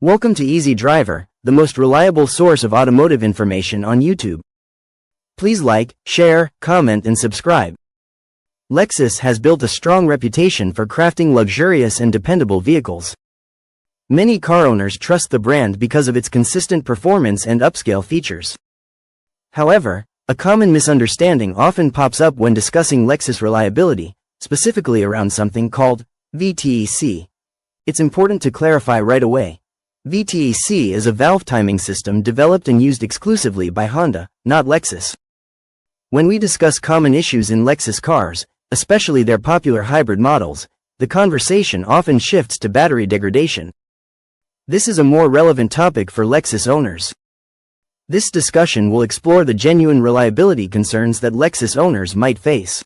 Welcome to Easy Driver, the most reliable source of automotive information on YouTube. Please like, share, comment and subscribe. Lexus has built a strong reputation for crafting luxurious and dependable vehicles. Many car owners trust the brand because of its consistent performance and upscale features. However, a common misunderstanding often pops up when discussing Lexus reliability, specifically around something called VTEC. It's important to clarify right away. VTEC is a valve timing system developed and used exclusively by Honda, not Lexus. When we discuss common issues in Lexus cars, especially their popular hybrid models, the conversation often shifts to battery degradation. This is a more relevant topic for Lexus owners. This discussion will explore the genuine reliability concerns that Lexus owners might face.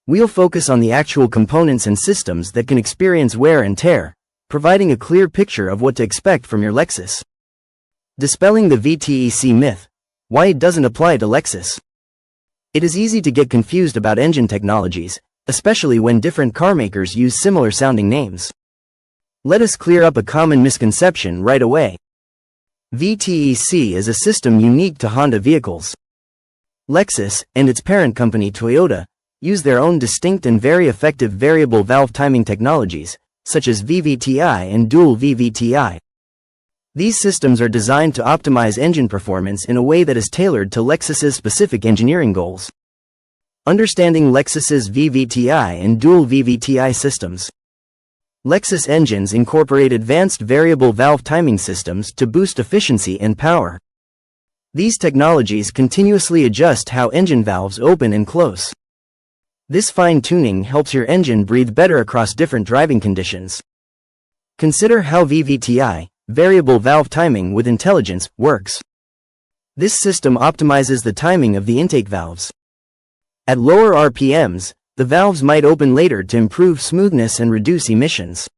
We'll focus on the actual components and systems that can experience wear and tear, providing a clear picture of what to expect from your Lexus. Dispelling the VTEC myth. Why it doesn't apply to Lexus. It is easy to get confused about engine technologies, especially when different carmakers use similar sounding names. Let us clear up a common misconception right away. VTEC is a system unique to Honda vehicles. Lexus, and its parent company Toyota, use their own distinct and very effective variable valve timing technologies, such as VVTI and dual VVTI. These systems are designed to optimize engine performance in a way that is tailored to Lexus's specific engineering goals. Understanding Lexus's VVTI and dual VVTI systems. Lexus engines incorporate advanced variable valve timing systems to boost efficiency and power. These technologies continuously adjust how engine valves open and close. This fine-tuning helps your engine breathe better across different driving conditions. Consider how VVTI, variable valve timing with intelligence, works. This system optimizes the timing of the intake valves. At lower RPMs, the valves might open later to improve smoothness and reduce emissions.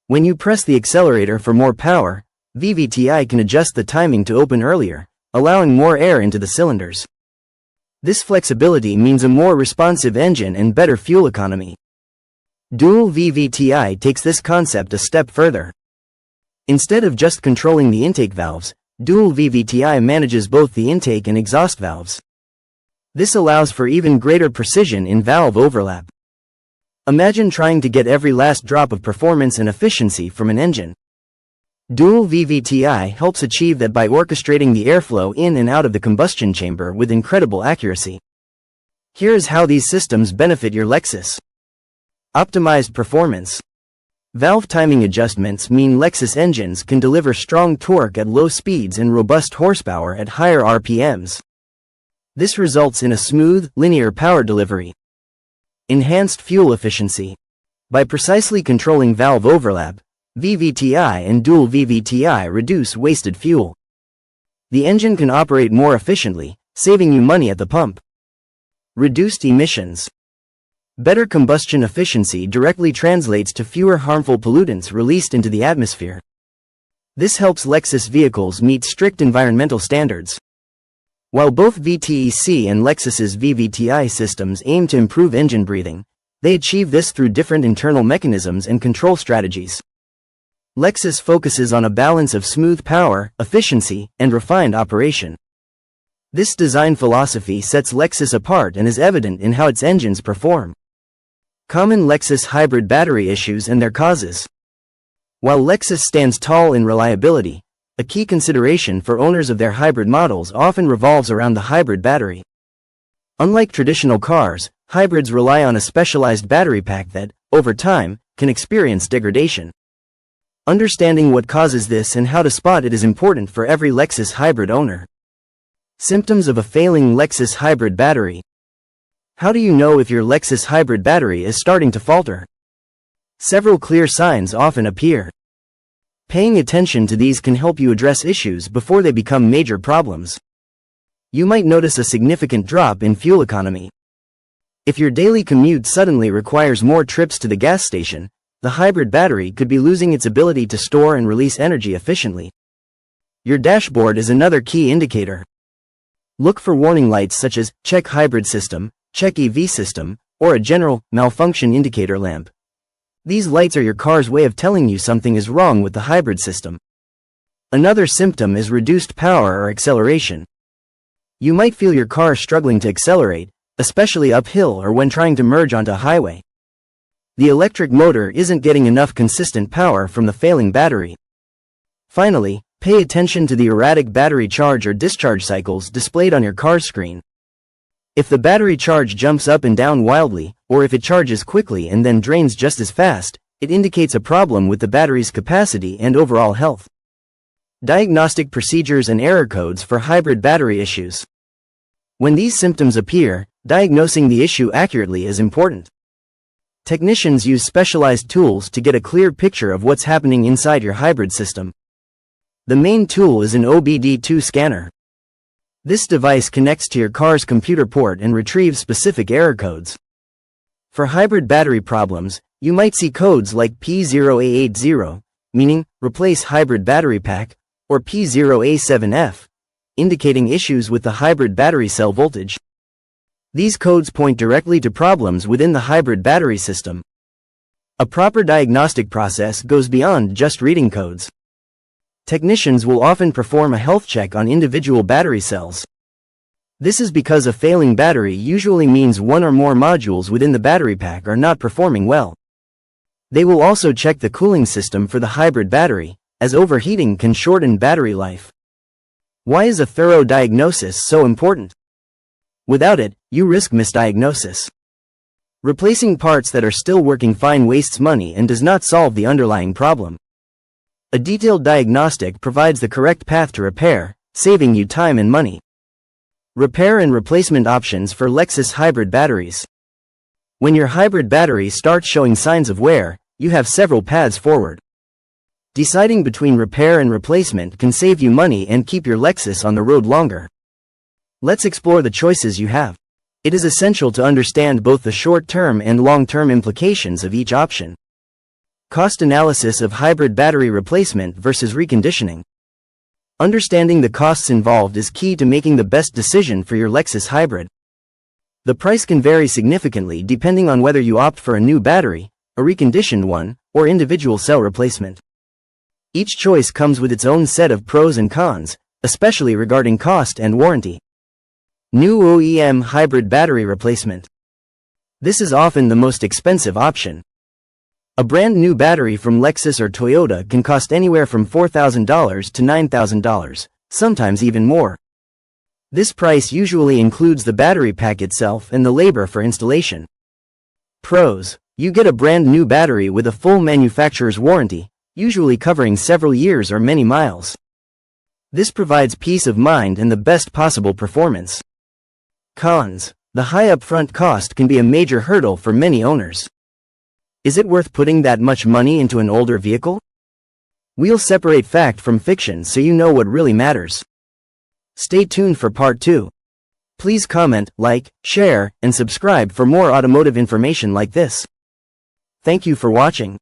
When you press the accelerator for more power, VVTI can adjust the timing to open earlier, allowing more air into the cylinders. This flexibility means a more responsive engine and better fuel economy. Dual VVTI takes this concept a step further. Instead of just controlling the intake valves, dual VVTI manages both the intake and exhaust valves. This allows for even greater precision in valve overlap. Imagine trying to get every last drop of performance and efficiency from an engine. Dual VVTI helps achieve that by orchestrating the airflow in and out of the combustion chamber with incredible accuracy. Here is how these systems benefit your Lexus. Optimized performance. Valve timing adjustments mean Lexus engines can deliver strong torque at low speeds and robust horsepower at higher RPMs. This results in a smooth, linear power delivery. Enhanced fuel efficiency. By precisely controlling valve overlap, VVTI and dual VVTI reduce wasted fuel. The engine can operate more efficiently, saving you money at the pump. Reduced emissions. Better combustion efficiency directly translates to fewer harmful pollutants released into the atmosphere. This helps Lexus vehicles meet strict environmental standards. While both VTEC and Lexus's VVTI systems aim to improve engine breathing, they achieve this through different internal mechanisms and control strategies. Lexus focuses on a balance of smooth power, efficiency, and refined operation. This design philosophy sets Lexus apart and is evident in how its engines perform. Common Lexus hybrid battery issues and their causes. While Lexus stands tall in reliability, a key consideration for owners of their hybrid models often revolves around the hybrid battery. Unlike traditional cars, hybrids rely on a specialized battery pack that, over time, can experience degradation. Understanding what causes this and how to spot it is important for every Lexus hybrid owner. Symptoms of a failing Lexus hybrid battery. How do you know if your Lexus hybrid battery is starting to falter? Several clear signs often appear. Paying attention to these can help you address issues before they become major problems. You might notice a significant drop in fuel economy. If your daily commute suddenly requires more trips to the gas station, the hybrid battery could be losing its ability to store and release energy efficiently. Your dashboard is another key indicator. Look for warning lights such as check hybrid system, check EV system, or a general malfunction indicator lamp. These lights are your car's way of telling you something is wrong with the hybrid system. Another symptom is reduced power or acceleration. You might feel your car struggling to accelerate, especially uphill or when trying to merge onto a highway. The electric motor isn't getting enough consistent power from the failing battery. Finally, pay attention to the erratic battery charge or discharge cycles displayed on your car's screen. If the battery charge jumps up and down wildly, or if it charges quickly and then drains just as fast, it indicates a problem with the battery's capacity and overall health. Diagnostic procedures and error codes for hybrid battery issues. When these symptoms appear, diagnosing the issue accurately is important. Technicians use specialized tools to get a clear picture of what's happening inside your hybrid system. The main tool is an OBD2 scanner. This device connects to your car's computer port and retrieves specific error codes. For hybrid battery problems, you might see codes like P0A80, meaning replace hybrid battery pack, or P0A7F, indicating issues with the hybrid battery cell voltage. These codes point directly to problems within the hybrid battery system. A proper diagnostic process goes beyond just reading codes. Technicians will often perform a health check on individual battery cells. This is because a failing battery usually means one or more modules within the battery pack are not performing well. They will also check the cooling system for the hybrid battery, as overheating can shorten battery life. Why is a thorough diagnosis so important? Without it, you risk misdiagnosis. Replacing parts that are still working fine wastes money and does not solve the underlying problem. A detailed diagnostic provides the correct path to repair, saving you time and money. Repair and replacement options for Lexus hybrid batteries. When your hybrid battery starts showing signs of wear, you have several paths forward. Deciding between repair and replacement can save you money and keep your Lexus on the road longer. Let's explore the choices you have. It is essential to understand both the short-term and long-term implications of each option. Cost analysis of hybrid battery replacement versus reconditioning. Understanding the costs involved is key to making the best decision for your Lexus hybrid. The price can vary significantly depending on whether you opt for a new battery, a reconditioned one, or individual cell replacement. Each choice comes with its own set of pros and cons, especially regarding cost and warranty. New OEM hybrid battery replacement. This is often the most expensive option. A brand new battery from Lexus or Toyota can cost anywhere from $4,000 to $9,000, sometimes even more. This price usually includes the battery pack itself and the labor for installation. Pros: you get a brand new battery with a full manufacturer's warranty, usually covering several years or many miles. This provides peace of mind and the best possible performance. Cons: the high upfront cost can be a major hurdle for many owners. Is it worth putting that much money into an older vehicle? We'll separate fact from fiction so you know what really matters. Stay tuned for part 2. Please comment, like, share, and subscribe for more automotive information like this. Thank you for watching.